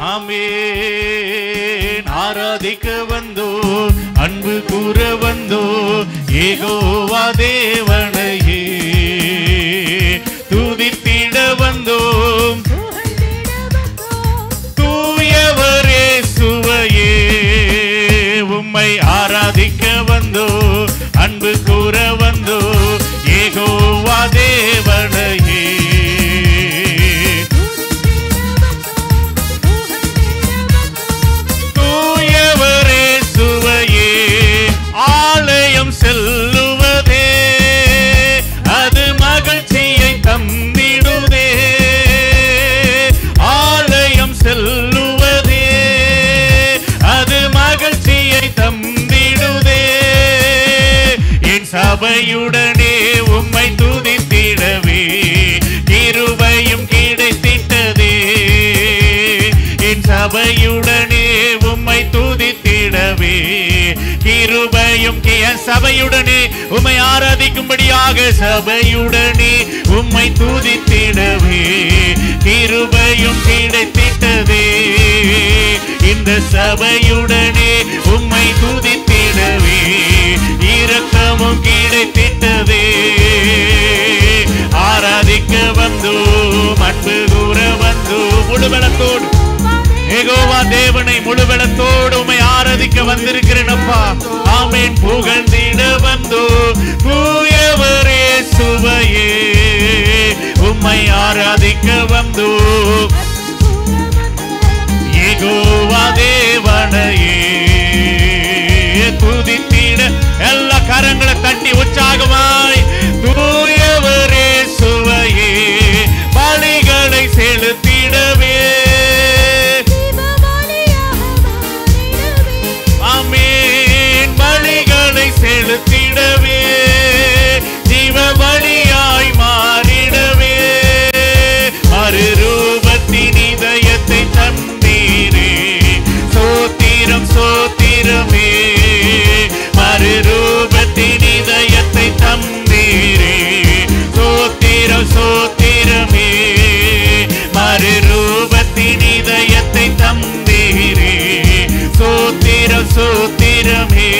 ஆமென். ஆராதிக்க வந்தோ, அன்பு கூற வந்தோ, யெகோவா தேவனையே துதித்திட வந்தோம், தூயவரே சுவையே உம்மை ஆராதிக்க வந்தோ, அன்பு கூற வந்தோ, யெகோவா தேவனையே தூயவரே சுவையே. ஆலயம் செல்லுவதே அது மகிழ்ச்சியை தந்திடுதே, ஆலயம் செல்லுவதே அது மகிழ்ச்சியை தந்திடுதே. என் சபையுடனே உம்மை துதித்திடவே கிருபையும் கிடைத்திட்டதே, என் சபையுடனே உம்மை துதித்திடவே கிருபையும் சபையுடனே உம்மை ஆராதிக்கும்படியாக சபையுடனே உம்மை துதித்திடவே கிருபையும் கிடைத்திட்டதே. இந்த சபையுடனே உம்மை துதித்திடவே இரக்கமும் கிடைத்திட்டதே. ஆராதிக்க வந்தோ, அன்பு கூற வந்தோ, முழுபலத்தோடு யெகோவா தேவனை முழுபலத்தோடு உம்மை ஆராதிக்க வந்திருக்கிறேன் அப்பா. ஆமென். புகழ்ந்திட வந்தோ, தூயவரே சுவையே உம்மை ஆராதிக்க வந்தோ, யெகோவா தேவனையே துதித்திட. எல்லா கரங்களை தட்டி உற்சாகமாய் தூயவரே சுவையே பலிகளை செலுத்திடவே. ஆமென். பலிகளை செலுத்திடவே ஜீவ பலியாய் மாறிடவே மறுரூபத்தின் இதயத்தை தந்தீரே. சோத்திரம் சோத்திரமே மறுரூபத்தின் இதயத்தை தந்தீரே. சோத்திரம் சோத்திரமே மறுரூபத்தின் இதயத்தை தந்தீரே. சோத்திரம் சோத்திரமே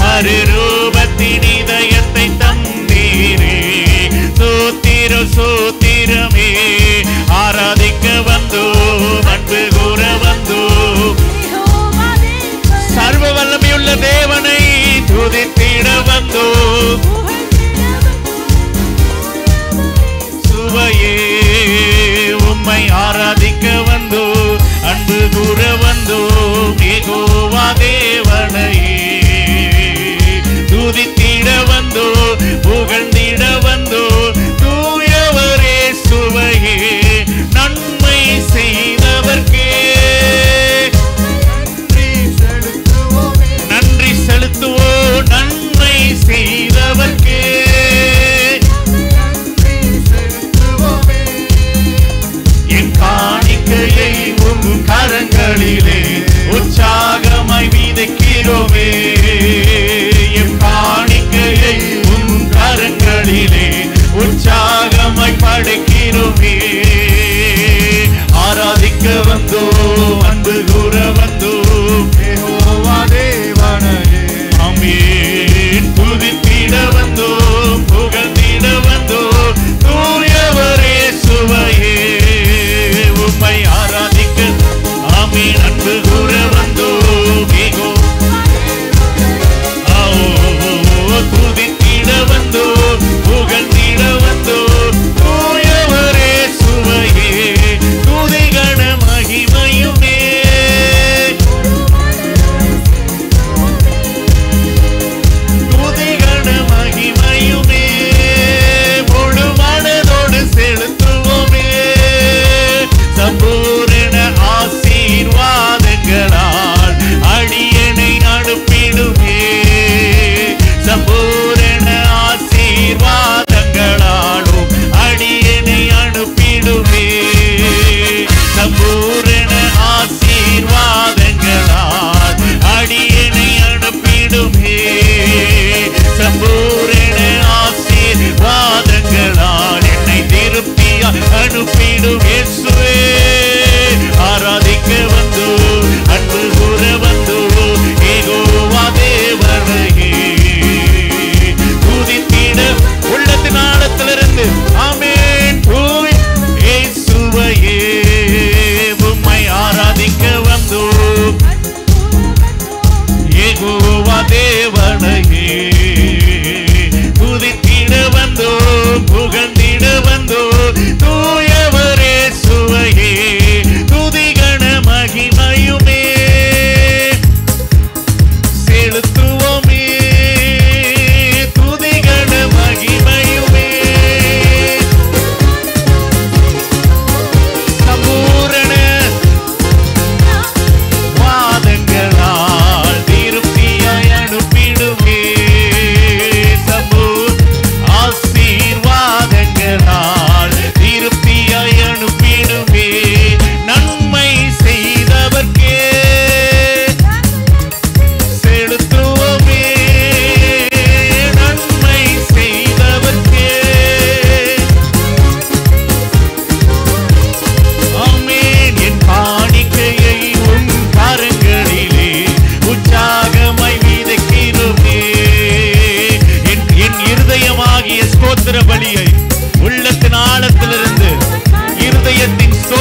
மறுரூபத்தின் இதயத்தை தந்தீரே. சோத்திரம் சோத்திரமே. ஆராதிக்க வந்தோ, அன்பு கூற வந்தோ, சர்வ வல்லமையுள்ள தேவனை துதித்திட வந்தோ, சுவையே உம்மை ஆராதிக்க வந்தோ, அன்பு கூற வந்தோ, யெகோவா தேவனையே துதித்திட வந்தோ, புகழ்ந்திட வந்தோ, தூயவரே சுவையே நன்மை செய்தவர்க்கே நன்றி செலுத்துவோம். நன்மை செய்தவர்க்கே என் காணிக்கையை உம் கரங்களிலே உற்சாகமாய் விதைக்கிறோமே. என் காணிக்கையை உம் கரங்களிலே உற்சாகமாய் படைக்கிறோமே. ஆராதிக்க வந்தோ, அன்பு கூற வந்தோ, யெகோவா தேவனையே. ஆமென். துதித்திட வந்தோ, புகழ்ந்திட வந்தோ, தூயவரே சுவையே உம்மை ஆராதிக்க. ஆமென். அன்பு கூற வந்தோ, துதித்திட வந்தோ, புகழ்ந்திட வந்தோ, தூயவரே சுவையே துதிகண மகிமையுமே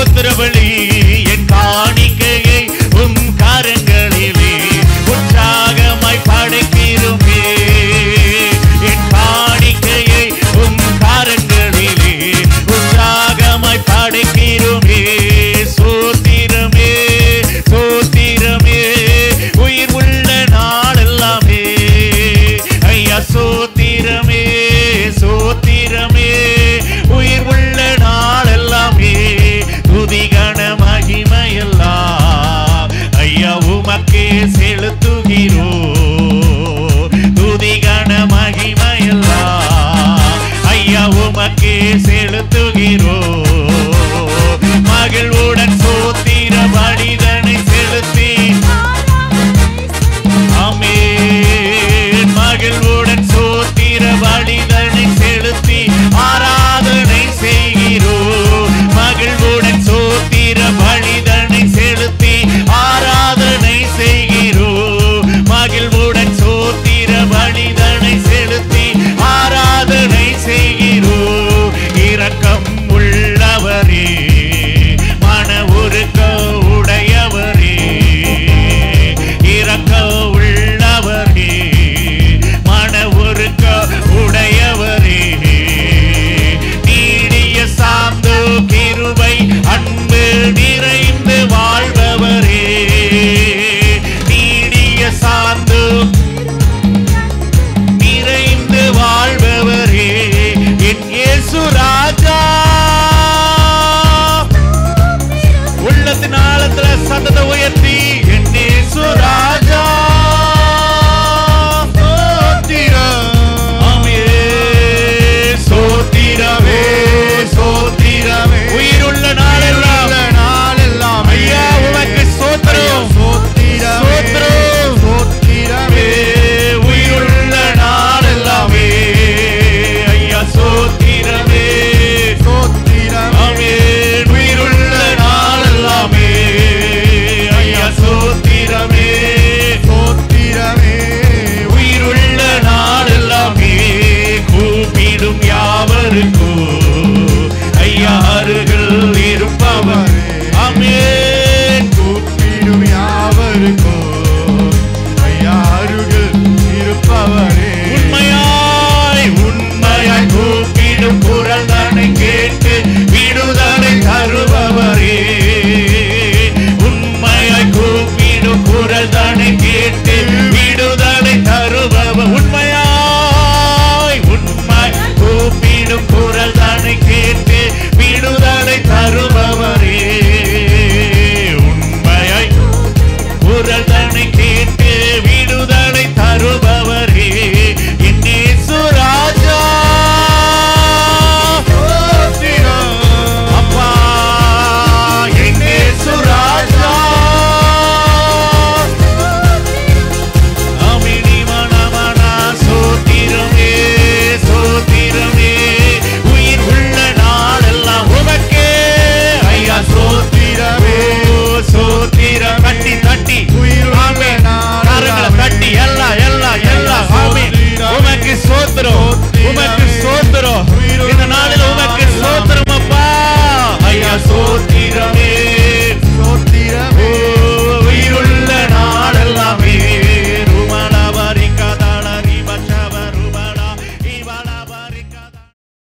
ஸ்தோத்திர பலி என் காணிக்கையே